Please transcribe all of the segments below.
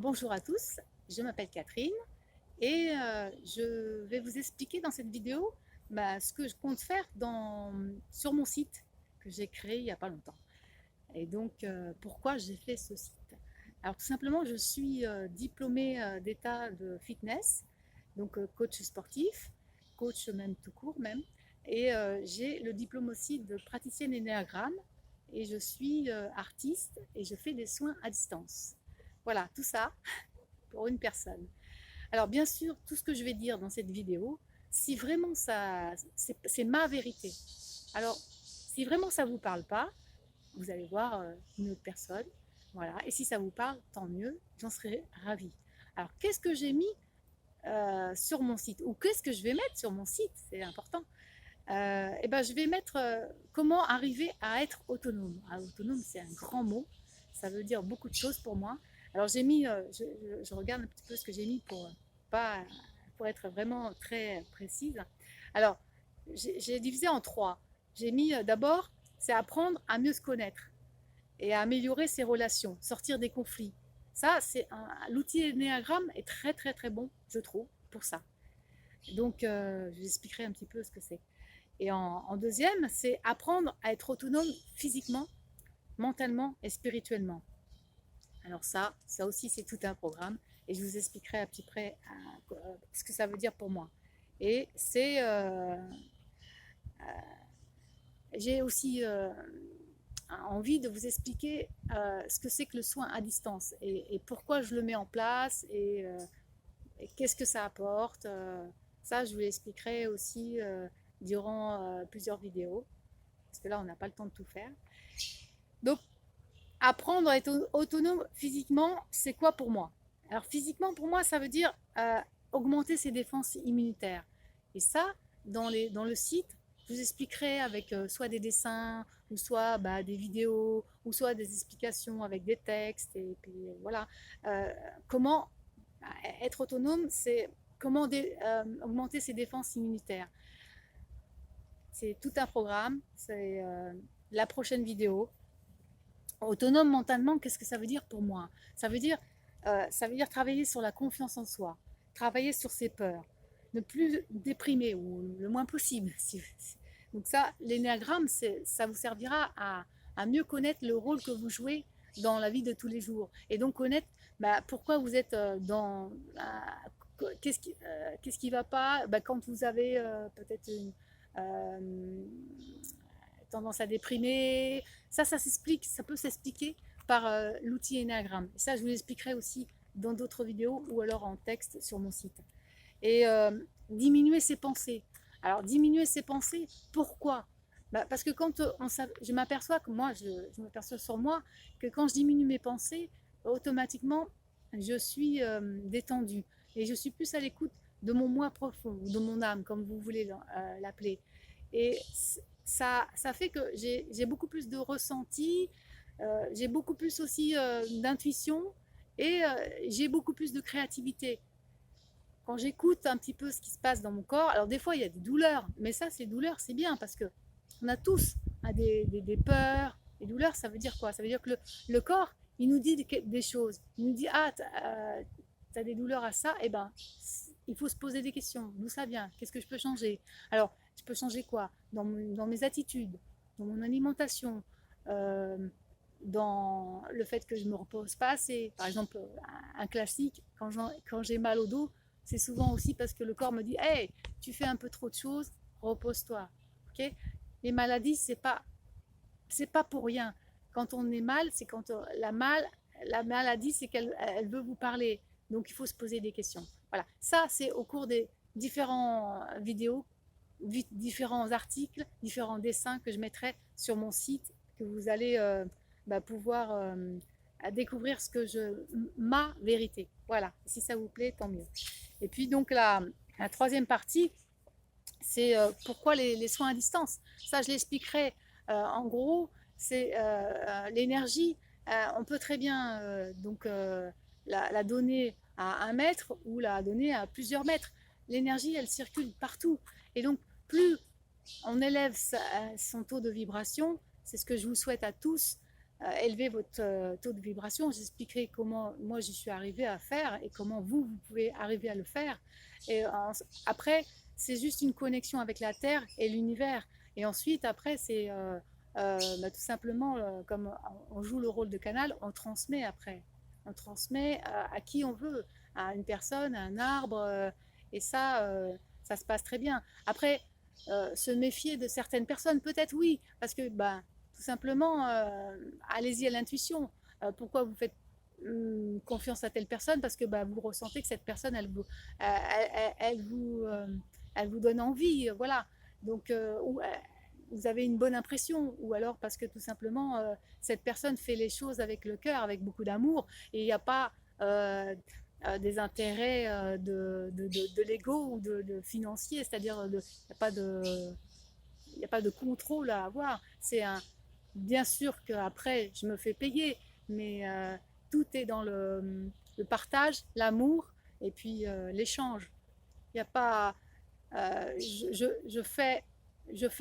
Bonjour à tous, je m'appelle Catherine et je vais vous expliquer dans cette vidéo ce que je compte faire sur mon site que j'ai créé il n'y a pas longtemps. Et donc, pourquoi j'ai fait ce site? Alors, tout simplement, je suis diplômée d'état de fitness, donc coach sportif, coach même tout court même, et j'ai le diplôme aussi de praticienne énéagramme, et je suis artiste et je fais des soins à distance. Voilà, tout ça pour une personne. Alors bien sûr, tout ce que je vais dire dans cette vidéo, si vraiment ça, c'est ma vérité. Alors, si vraiment ça ne vous parle pas, vous allez voir une autre personne. Voilà. Et si ça vous parle, tant mieux, j'en serai ravie. Alors, qu'est-ce que j'ai mis sur mon site? Ou qu'est-ce que je vais mettre sur mon site? C'est important. Eh ben, je vais mettre comment arriver à être autonome. Ah, autonome, c'est un grand mot. Ça veut dire beaucoup de choses pour moi. Alors j'ai mis, je regarde un petit peu ce que j'ai mis pas, pour être vraiment très précise. Alors j'ai divisé en trois. J'ai mis d'abord, c'est apprendre à mieux se connaître et à améliorer ses relations, sortir des conflits. Ça, l'outil Enneagramme est très très très bon, je trouve, pour ça. Donc je vous expliquerai un petit peu ce que c'est. Et en deuxième, c'est apprendre à être autonome physiquement, mentalement et spirituellement. Alors ça aussi, c'est tout un programme. Et je vous expliquerai à petit près ce que ça veut dire pour moi. Et j'ai aussi envie de vous expliquer ce que c'est que le soin à distance et pourquoi je le mets en place et qu'est-ce que ça apporte. Ça, je vous l'expliquerai aussi durant plusieurs vidéos, parce que là, on n'a pas le temps de tout faire. Donc, apprendre à être autonome physiquement, c'est quoi pour moi? Alors, physiquement, pour moi, ça veut dire augmenter ses défenses immunitaires. Et ça, dans le site, je vous expliquerai avec soit des dessins, ou soit des vidéos, ou soit des explications avec des textes. Et puis voilà, comment être autonome, c'est comment augmenter ses défenses immunitaires. C'est tout un programme, c'est la prochaine vidéo. Autonome mentalement, qu'est-ce que ça veut dire pour moi? Ça veut dire travailler sur la confiance en soi, travailler sur ses peurs, ne plus déprimer ou le moins possible. Donc ça, l'énéagramme, ça vous servira à mieux connaître le rôle que vous jouez dans la vie de tous les jours et donc connaître pourquoi vous êtes qu'est-ce qui va pas quand vous avez peut-être une tendance à déprimer. Ça s'explique, ça peut s'expliquer par l'outil Enneagram. Et ça, je vous l'expliquerai aussi dans d'autres vidéos ou alors en texte sur mon site. Et diminuer ses pensées. Alors, diminuer ses pensées, pourquoi? Parce que quand je m'aperçois que moi, je m'aperçois sur moi que quand je diminue mes pensées, automatiquement, je suis détendue et je suis plus à l'écoute de mon moi profond, de mon âme, comme vous voulez l'appeler. Et ça fait que j'ai beaucoup plus de ressenti, j'ai beaucoup plus aussi d'intuition et j'ai beaucoup plus de créativité. Quand j'écoute un petit peu ce qui se passe dans mon corps, alors des fois il y a des douleurs, mais ça, ces douleurs, c'est bien parce que on a tous des peurs. Les douleurs, ça veut dire quoi? Ça veut dire que le corps, il nous dit des choses. Il nous dit, ah, t'as des douleurs à ça, et ben, il faut se poser des questions. D'où ça vient? Qu'est-ce que je peux changer? Alors, je peux changer quoi? Dans mes attitudes, dans mon alimentation, euh, dans le fait que je ne me repose pas assez. Par exemple, un classique, quand j'ai mal au dos, c'est souvent aussi parce que le corps me dit hey, tu fais un peu trop de choses, repose-toi. Okay, les maladies, c'est pas pour rien. Quand on est mal, c'est quand la maladie, c'est qu'elle veut vous parler. Donc il faut se poser des questions. Voilà, ça c'est au cours des différents vidéos, différents articles, différents dessins que je mettrai sur mon site, que vous allez pouvoir découvrir ma vérité. Voilà, si ça vous plaît, tant mieux. Et puis donc la troisième partie, c'est pourquoi les soins à distance. Ça, je l'expliquerai. En gros, c'est l'énergie. On peut très bien la donner à 1 mètre ou la donner à plusieurs mètres. L'énergie, elle circule partout. Et donc, plus on élève son taux de vibration, c'est ce que je vous souhaite à tous, élever votre taux de vibration. J'expliquerai comment moi j'y suis arrivée à faire et comment vous pouvez arriver à le faire. Et après, c'est juste une connexion avec la Terre et l'univers. Et ensuite, après, c'est tout simplement, comme on joue le rôle de canal, on transmet après. On transmet à qui on veut, à une personne, à un arbre, et ça se passe très bien. Après, se méfier de certaines personnes, peut-être oui, parce que tout simplement, allez-y à l'intuition. Pourquoi vous faites confiance à telle personne? Parce que vous ressentez que cette personne, elle vous donne envie, voilà. Donc, vous avez une bonne impression, ou alors parce que tout simplement, cette personne fait les choses avec le cœur, avec beaucoup d'amour, et il n'y a pas des intérêts de l'ego ou de financier, c'est-à-dire il n'y a pas de il n'y a pas de contrôle à avoir. C'est un, bien sûr qu'après, je me fais payer, mais tout est dans le partage, l'amour et puis l'échange. Il n'y a pas. Je fais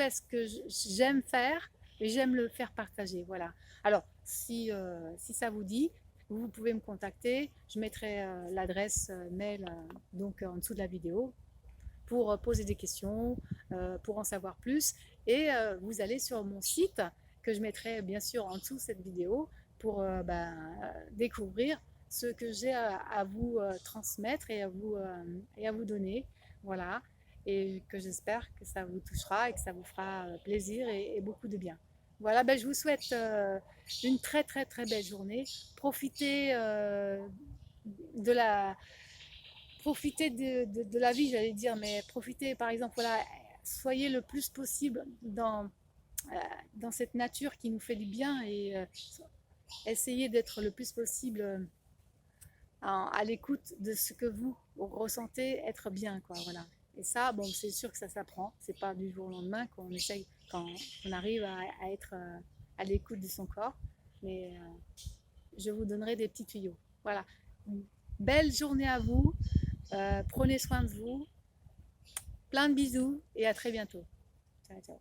ce que j'aime faire et j'aime le faire partager. Voilà. Alors, si ça vous dit, vous pouvez me contacter. Je mettrai l'adresse mail donc en dessous de la vidéo pour poser des questions, pour en savoir plus. Et vous allez sur mon site que je mettrai bien sûr en dessous de cette vidéo pour découvrir ce que j'ai à vous transmettre et à vous donner. Voilà. Et que j'espère que ça vous touchera et que ça vous fera plaisir et beaucoup de bien. Voilà, je vous souhaite une très très très belle journée. Profitez de la, profitez de la vie, j'allais dire, mais profitez, par exemple, voilà, soyez le plus possible dans cette nature qui nous fait du bien et essayez d'être le plus possible à l'écoute de ce que vous ressentez être bien, quoi, voilà. Et ça, bon, c'est sûr que ça s'apprend, c'est pas du jour au lendemain qu'on essaye, quand on arrive à être à l'écoute de son corps, mais je vous donnerai des petits tuyaux. Voilà. Belle journée à vous. Prenez soin de vous. Plein de bisous et à très bientôt. Ciao, ciao.